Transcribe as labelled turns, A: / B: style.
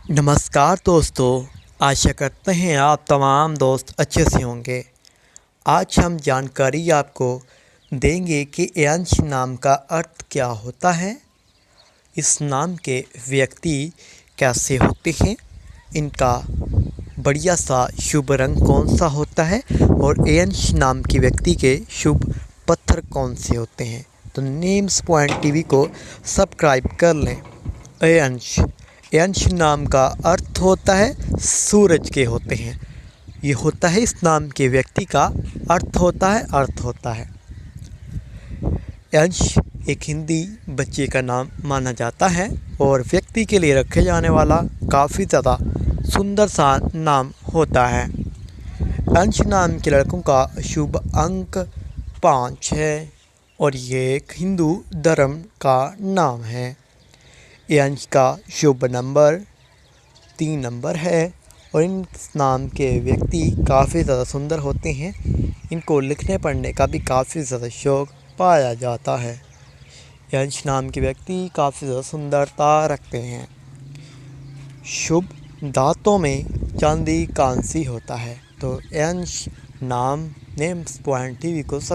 A: नमस्कार दोस्तों, आशा करते हैं आप तमाम दोस्त अच्छे से होंगे। आज हम जानकारी आपको देंगे कि अंश नाम का अर्थ क्या होता है, इस नाम के व्यक्ति कैसे होते हैं, इनका बढ़िया सा शुभ रंग कौन सा होता है और अंश नाम के व्यक्ति के शुभ पत्थर कौन से होते हैं। तो नेम्स पॉइंट टीवी को सब्सक्राइब कर लें। अंश अंश नाम का अर्थ होता है सूरज के होते हैं। ये होता है इस नाम के व्यक्ति का अर्थ होता है। अंश एक हिंदी बच्चे का नाम माना जाता है और व्यक्ति के लिए रखे जाने वाला काफ़ी ज़्यादा सुंदर सा नाम होता है। अंश नाम के लड़कों का शुभ अंक 5 है और ये एक हिंदू धर्म का नाम है। अंश का शुभ नंबर 3 नंबर है और इन नाम के व्यक्ति काफ़ी ज़्यादा सुंदर होते हैं। इनको लिखने पढ़ने का भी काफ़ी ज़्यादा शौक पाया जाता है। अंश नाम के व्यक्ति काफ़ी ज़्यादा सुंदरता रखते हैं। शुभ दांतों में चांदी कांसी होता है। तो अंश नाम नेम्स पॉइंट टीवी को सब